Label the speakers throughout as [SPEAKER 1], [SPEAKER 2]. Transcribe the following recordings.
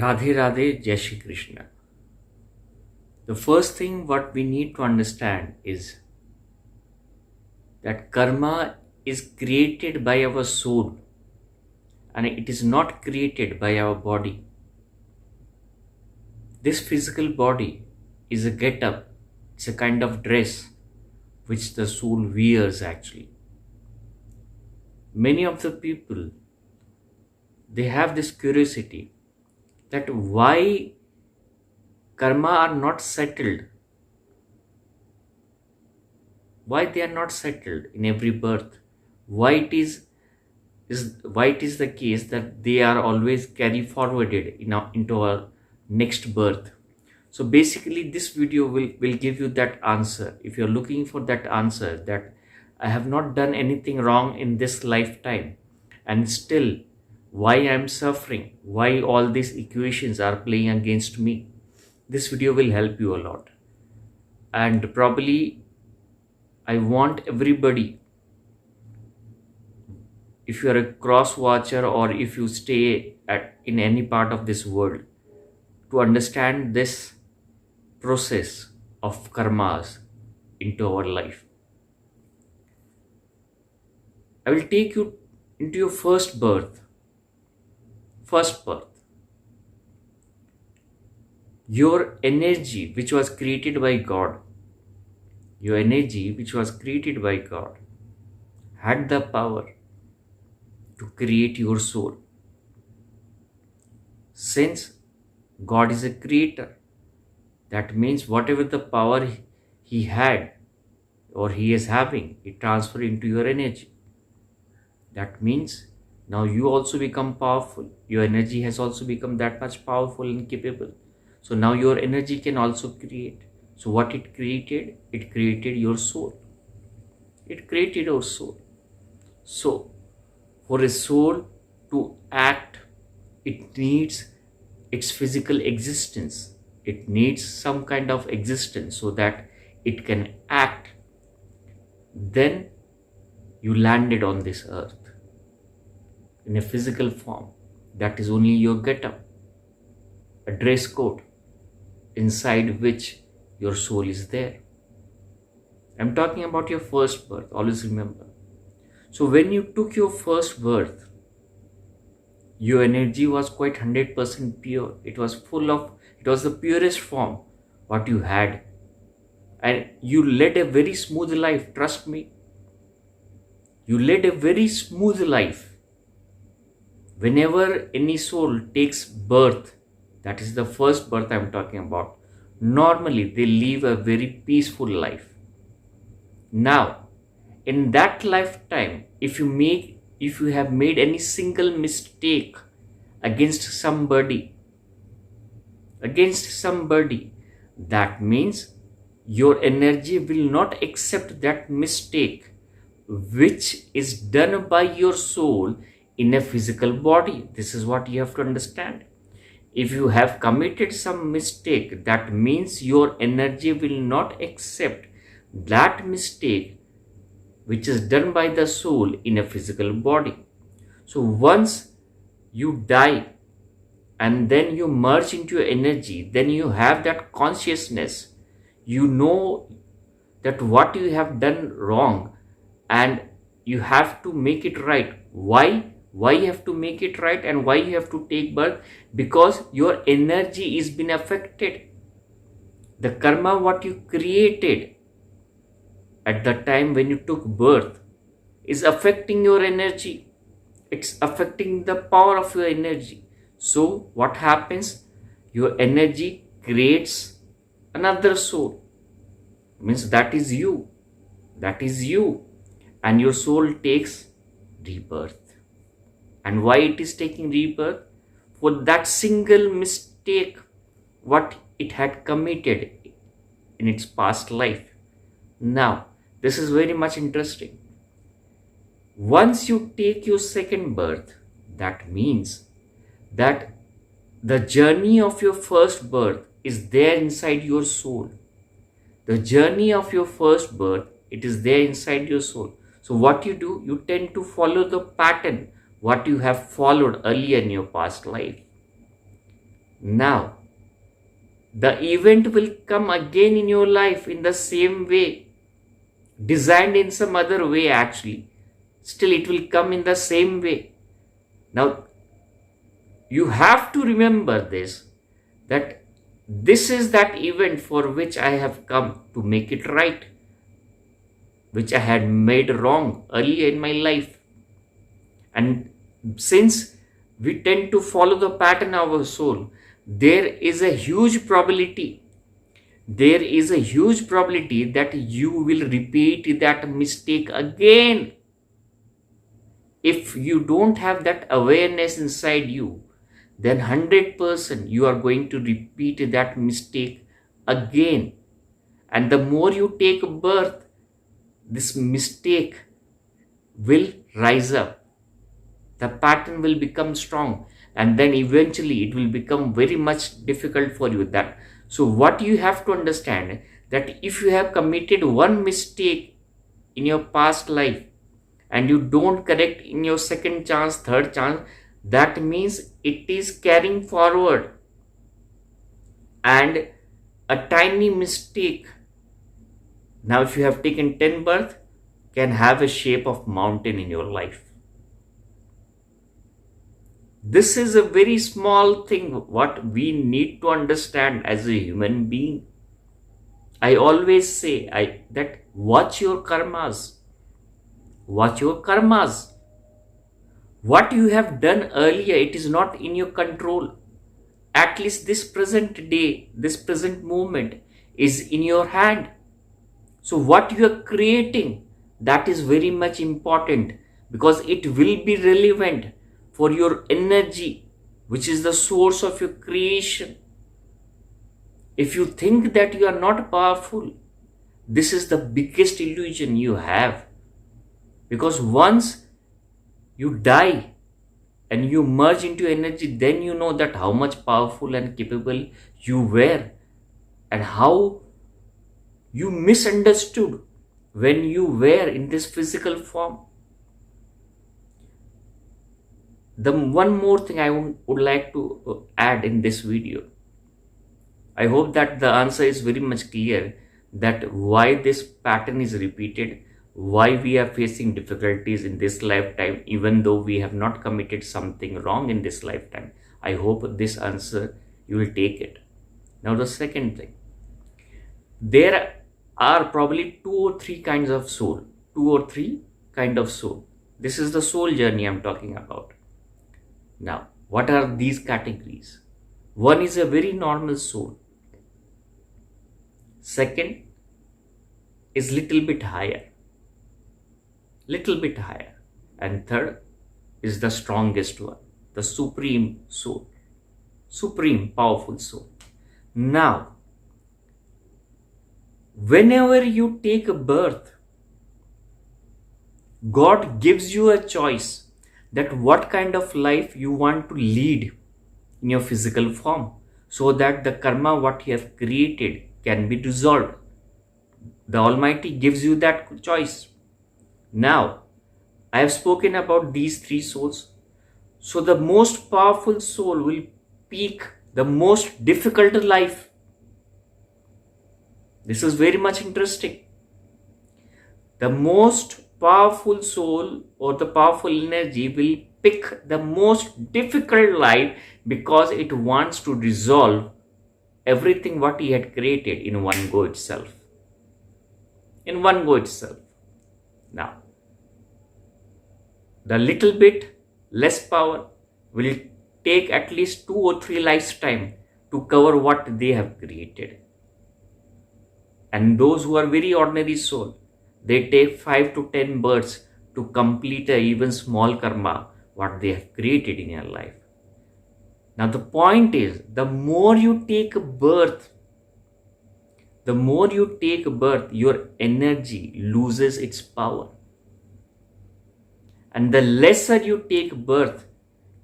[SPEAKER 1] Radhe Radhe, Jai Shri Krishna. The first thing what we need to understand is that karma is created by our soul and it is not created by our body. This physical body is a get-up, it's a kind of dress which the soul wears actually. Many of the people, they have this curiosity that why karma are not settled, why they are not settled in every birth, why it is the case that they are always carry forwarded into our next birth. So basically this video will give you that answer. If you're looking for that answer, that I have not done anything wrong in this lifetime and still why I'm suffering, why all these equations are playing against me, this video will help you a lot. And probably I want everybody, if you are a cross watcher or if you stay in any part of this world, to understand this process of karmas into our life. I will take you into your first birth. Your energy which was created by God, had the power to create your soul. Since God is a creator, that means whatever the power he had or he is having, it transfers into your energy. That means now you also become powerful. Your energy has also become that much powerful and capable. So now your energy can also create. So what it created your soul. It created our soul. So for a soul to act, it needs its physical existence. It needs some kind of existence so that it can act. Then you landed on this earth in a physical form. That is only your get-up, a dress code inside which your soul is there. I'm talking about your first birth, always remember. So when you took your first birth, your energy was quite 100% pure. It was the purest form what you had. And you led a very smooth life, trust me. You led a very smooth life. Whenever any soul takes birth, that is the first birth I'm talking about, normally they live a very peaceful life. Now, in that lifetime, if you have made any single mistake against somebody, that means your energy will not accept that mistake which is done by your soul in a physical body. This is what you have to understand. If you have committed some mistake, that means your energy will not accept that mistake which is done by the soul in a physical body. So once you die and then you merge into your energy, then you have that consciousness. You know that what you have done wrong and you have to make it right. Why you have to make it right and why you have to take birth? Because your energy is been affected. The karma what you created at the time when you took birth is affecting your energy. It's affecting the power of your energy. So what happens? Your energy creates another soul. Means that is you. And your soul takes rebirth. And why it is taking rebirth? For that single mistake what it had committed in its past life. Now, this is very much interesting. Once you take your second birth, that means that the journey of your first birth is there inside your soul. The journey of your first birth, it is there inside your soul. So what you do, you tend to follow the pattern what you have followed earlier in your past life. Now, the event will come again in your life in the same way, designed in some other way actually. Still, it will come in the same way. Now, you have to remember this, that this is that event for which I have come to make it right, which I had made wrong earlier in my life. And since we tend to follow the pattern of our soul, there is a huge probability that you will repeat that mistake again. If you don't have that awareness inside you, then 100% you are going to repeat that mistake again. And the more you take birth, this mistake will rise up. The pattern will become strong, and then eventually it will become very much difficult for you. That so what you have to understand, that if you have committed one mistake in your past life and you don't correct in your second chance, third chance, that means it is carrying forward, and a tiny mistake, now if you have taken 10 birth, can have a shape of mountain in your life. This is a very small thing what we need to understand as a human being. I always say that watch your karmas. Watch your karmas. What you have done earlier, it is not in your control. At least this present day, this present moment is in your hand. So what you are creating, that is very much important, because it will be relevant for your energy, which is the source of your creation. If you think that you are not powerful, this is the biggest illusion you have. Because once you die and you merge into energy, then you know that how much powerful and capable you were, and how you misunderstood when you were in this physical form. The one more thing I would like to add in this video. I hope that the answer is very much clear, that why this pattern is repeated, why we are facing difficulties in this lifetime, even though we have not committed something wrong in this lifetime. I hope this answer, you will take it. Now the second thing, there are probably two or three kinds of soul. This is the soul journey I'm talking about. Now, what are these categories? One is a very normal soul. Second is little bit higher. And third is the strongest one, the supreme soul, supreme powerful soul. Now, whenever you take a birth, God gives you a choice that what kind of life you want to lead in your physical form, so that the karma what you have created can be dissolved. The Almighty gives you that choice. Now, I have spoken about these three souls. So the most powerful soul will pick the most difficult life. This is very much interesting. The most powerful soul or the powerful energy will pick the most difficult life, because it wants to resolve everything what he had created in one go itself. Now, the little bit less power will take at least 2 or 3 lifetime to cover what they have created. And those who are very ordinary soul, they take 5 to 10 births to complete a even small karma what they have created in your life. Now the point is, the more you take birth, your energy loses its power. And the lesser you take birth,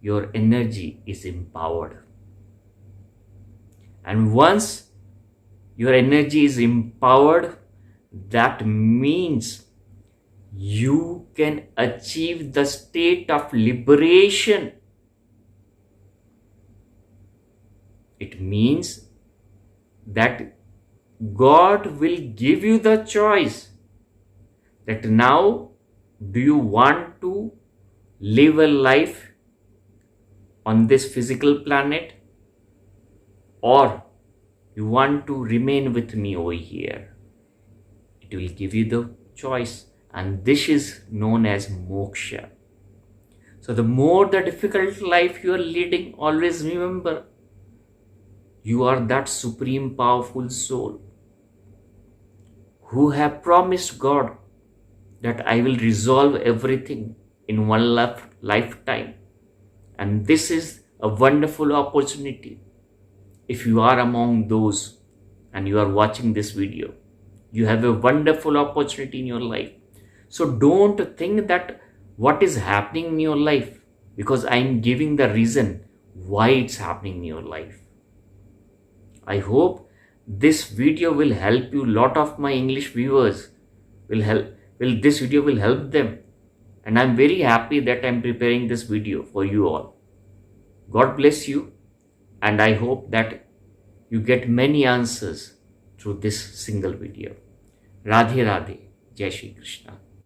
[SPEAKER 1] your energy is empowered. And once your energy is empowered, that means you can achieve the state of liberation. It means that God will give you the choice that now do you want to live a life on this physical planet, or you want to remain with me over here. It will give you the choice, and this is known as moksha. So the more the difficult life you are leading, always remember you are that supreme powerful soul who have promised God that I will resolve everything in one lifetime. And this is a wonderful opportunity. If you are among those and you are watching this video, you have a wonderful opportunity in your life. So don't think that what is happening in your life, because I am giving the reason why it's happening in your life. I hope this video will help you. Lot of my English viewers this video will help them, and I'm very happy that I'm preparing this video for you all. God bless you, and I hope that you get many answers through this single video. Radhe Radhe. Jai Shri Krishna.